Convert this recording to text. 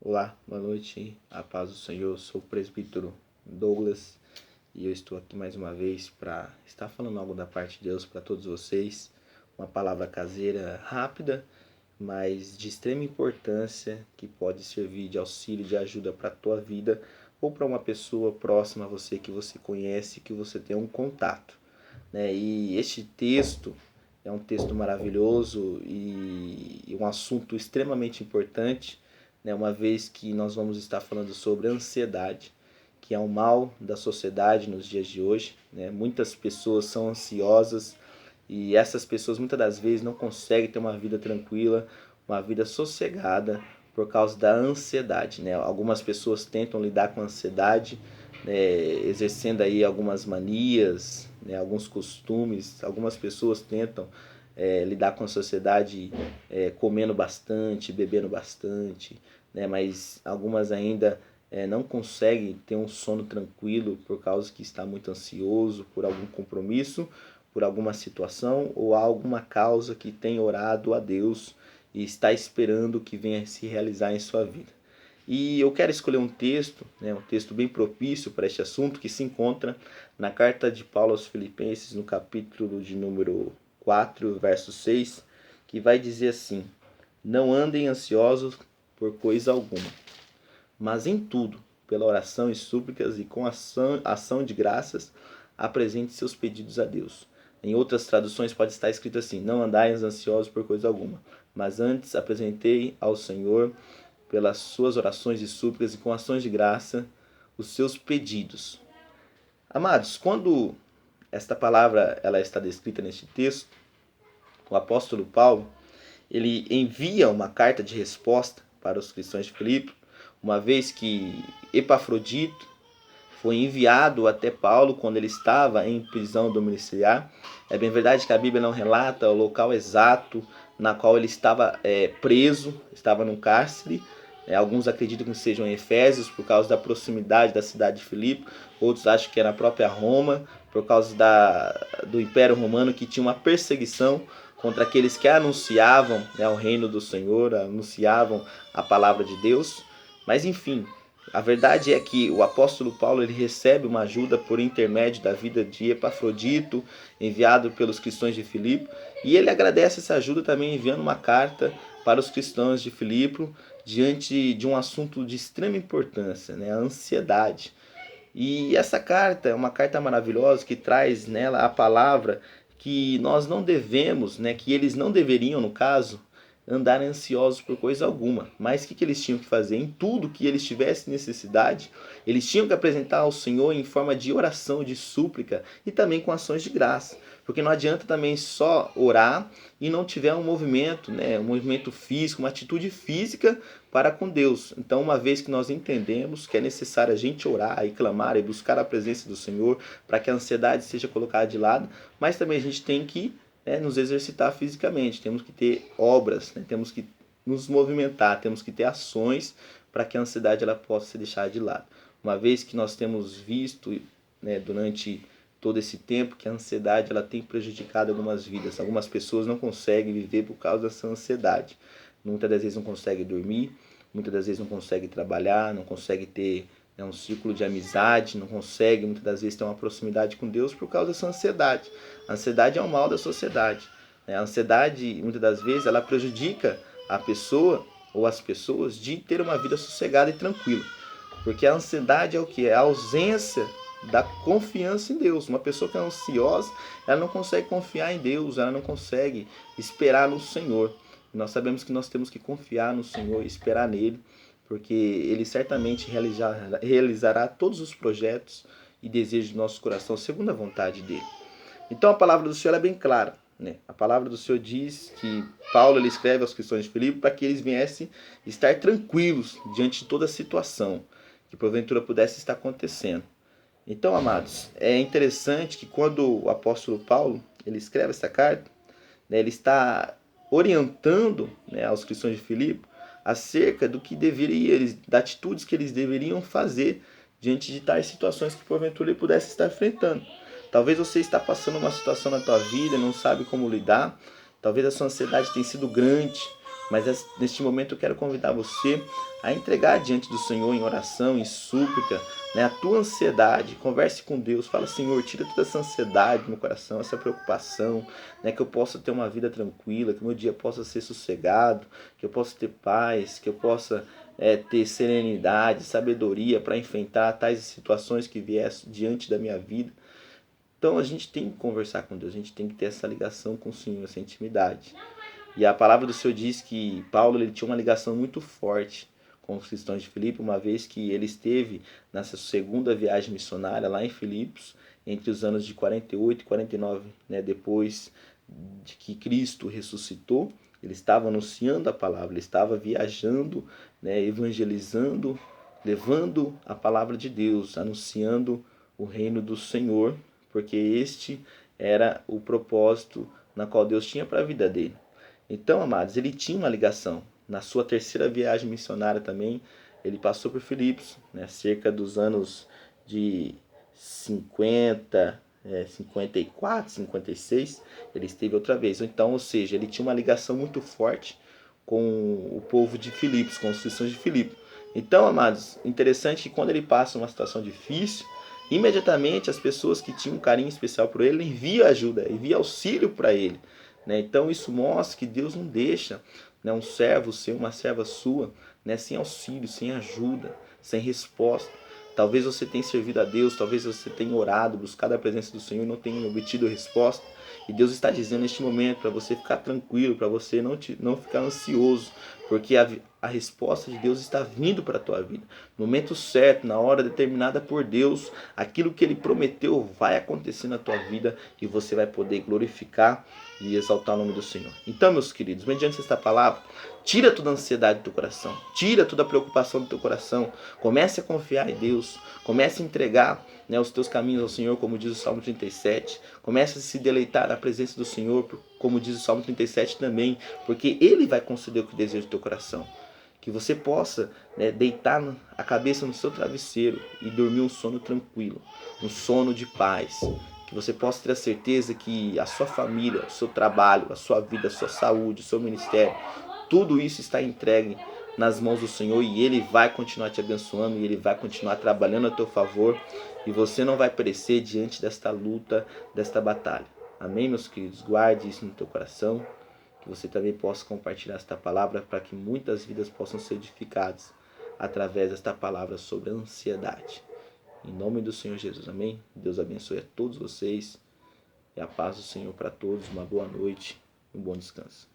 Olá, boa noite, a paz do Senhor. Eu sou o presbítero Douglas e eu estou aqui mais uma vez para estar falando algo da parte de Deus para todos vocês. Uma palavra caseira rápida, mas de extrema importância, que pode servir de auxílio, de ajuda para a tua vida ou para uma pessoa próxima a você que você conhece, que você tem um contato, né? E este texto é um texto maravilhoso e um assunto extremamente importante, né? Uma vez que nós vamos estar falando sobre ansiedade, que é um mal da sociedade nos dias de hoje, né? Muitas pessoas são ansiosas e essas pessoas muitas das vezes não conseguem ter uma vida tranquila, uma vida sossegada por causa da ansiedade, né? Algumas pessoas tentam lidar com a ansiedade, né, exercendo aí algumas manias, né, alguns costumes. Algumas pessoas tentam lidar com a sociedade comendo bastante, bebendo bastante, né, mas algumas ainda não conseguem ter um sono tranquilo por causa que está muito ansioso por algum compromisso, por alguma situação ou alguma causa que tem orado a Deus e está esperando que venha se realizar em sua vida. E eu quero escolher um texto, né, um texto bem propício para este assunto, que se encontra na carta de Paulo aos Filipenses, no capítulo de número 4, verso 6, que vai dizer assim: não andem ansiosos por coisa alguma, mas em tudo, pela oração e súplicas e com ação de graças, apresente seus pedidos a Deus. Em outras traduções pode estar escrito assim: não andais ansiosos por coisa alguma, mas antes apresentei ao Senhor, pelas suas orações e súplicas e com ações de graça, os seus pedidos. Amados, quando esta palavra ela está descrita neste texto, o apóstolo Paulo ele envia uma carta de resposta para os cristãos de Filipe, uma vez que Epafrodito foi enviado até Paulo quando ele estava em prisão domiciliar. É bem verdade que a Bíblia não relata o local exato na qual ele estava preso, estava num cárcere. Alguns acreditam que sejam em Efésios por causa da proximidade da cidade de Filipe, outros acham que é na própria Roma por causa do Império Romano, que tinha uma perseguição contra aqueles que anunciavam, né, o reino do Senhor, anunciavam a palavra de Deus. Mas enfim, a verdade é que o apóstolo Paulo ele recebe uma ajuda por intermédio da vida de Epafrodito, enviado pelos cristãos de Filipe, e ele agradece essa ajuda também enviando uma carta para os cristãos de Filipe diante de um assunto de extrema importância, né, a ansiedade. E essa carta é uma carta maravilhosa que traz nela a palavra que nós não devemos, né, que eles não deveriam, no caso, andar ansiosos por coisa alguma. Mas o que eles tinham que fazer? Em tudo que eles tivessem necessidade, eles tinham que apresentar ao Senhor em forma de oração, de súplica e também com ações de graça. Porque não adianta também só orar e não tiver um movimento, né, um movimento físico, uma atitude física para com Deus. Então, uma vez que nós entendemos que é necessário a gente orar e clamar e buscar a presença do Senhor para que a ansiedade seja colocada de lado, mas também a gente tem que nos exercitar fisicamente, temos que ter obras, né? Temos que nos movimentar, temos que ter ações para que a ansiedade ela possa ser deixada de lado. Uma vez que nós temos visto, né, durante todo esse tempo que a ansiedade ela tem prejudicado algumas vidas, algumas pessoas não conseguem viver por causa dessa ansiedade. Muitas das vezes não conseguem dormir, muitas das vezes não conseguem trabalhar, não conseguem ter um círculo de amizade, não consegue muitas das vezes ter uma proximidade com Deus por causa dessa ansiedade. A ansiedade é um mal da sociedade. A ansiedade, muitas das vezes, ela prejudica a pessoa ou as pessoas de ter uma vida sossegada e tranquila. Porque a ansiedade é o que? É a ausência da confiança em Deus. Uma pessoa que é ansiosa, ela não consegue confiar em Deus, ela não consegue esperar no Senhor. Nós sabemos que nós temos que confiar no Senhor e esperar nele, porque ele certamente realizará todos os projetos e desejos do nosso coração segundo a vontade dele. Então a palavra do Senhor é bem clara, né? A palavra do Senhor diz que Paulo ele escreve aos cristãos de Filipe para que eles viessem estar tranquilos diante de toda a situação que porventura pudesse estar acontecendo. Então, amados, é interessante que quando o apóstolo Paulo ele escreve essa carta, né, ele está orientando, né, aos cristãos de Filipe acerca do que das atitudes que eles deveriam fazer diante de tais situações que porventura ele pudesse estar enfrentando. Talvez você está passando uma situação na tua vida, não sabe como lidar. Talvez a sua ansiedade tenha sido grande. Mas neste momento eu quero convidar você a entregar diante do Senhor em oração, em súplica, né, a tua ansiedade. Converse com Deus, fala: Senhor, tira toda essa ansiedade do meu coração, essa preocupação, né, que eu possa ter uma vida tranquila, que o meu dia possa ser sossegado, que eu possa ter paz, que eu possa ter serenidade, sabedoria para enfrentar tais situações que viessem diante da minha vida. Então a gente tem que conversar com Deus, a gente tem que ter essa ligação com o Senhor, essa intimidade. E a palavra do Senhor diz que Paulo ele tinha uma ligação muito forte com os cristãos de Filipe, uma vez que ele esteve nessa segunda viagem missionária lá em Filipos, entre os anos de 48 e 49, né, depois de que Cristo ressuscitou. Ele estava anunciando a palavra, ele estava viajando, né, evangelizando, levando a palavra de Deus, anunciando o reino do Senhor, porque este era o propósito na qual Deus tinha para a vida dele. Então, amados, ele tinha uma ligação. Na sua terceira viagem missionária também, ele passou por Filipos, né, cerca dos anos de 50, 54, 56, ele esteve outra vez. Então, ou seja, ele tinha uma ligação muito forte com o povo de Filipos, com os cristãos de Filipos. Então, amados, interessante que quando ele passa uma situação difícil, imediatamente as pessoas que tinham um carinho especial por ele enviam ajuda, enviam auxílio para ele. Né? Então isso mostra que Deus não deixa, né, um servo seu, uma serva sua, né, sem auxílio, sem ajuda, sem resposta. Talvez você tenha servido a Deus, talvez você tenha orado, buscado a presença do Senhor e não tenha obtido resposta. E Deus está dizendo neste momento para você ficar tranquilo, para você não ficar ansioso, porque a resposta de Deus está vindo para a tua vida. No momento certo, na hora determinada por Deus, aquilo que Ele prometeu vai acontecer na tua vida e você vai poder glorificar e exaltar o nome do Senhor. Então, meus queridos, mediante esta palavra, tira toda a ansiedade do teu coração, tira toda a preocupação do teu coração, comece a confiar em Deus, comece a entregar, né, os teus caminhos ao Senhor, como diz o Salmo 37, comece a se deleitar na presença do Senhor, como diz o Salmo 37 também, porque Ele vai conceder o que deseja do teu coração. Que você possa, né, deitar a cabeça no seu travesseiro e dormir um sono tranquilo, um sono de paz. Que você possa ter a certeza que a sua família, o seu trabalho, a sua vida, a sua saúde, o seu ministério, tudo isso está entregue nas mãos do Senhor e Ele vai continuar te abençoando e Ele vai continuar trabalhando a teu favor e você não vai perecer diante desta luta, desta batalha. Amém, meus queridos? Guarde isso no teu coração, que você também possa compartilhar esta palavra para que muitas vidas possam ser edificadas através desta palavra sobre a ansiedade. Em nome do Senhor Jesus, amém? Deus abençoe a todos vocês e a paz do Senhor para todos. Uma boa noite e um bom descanso.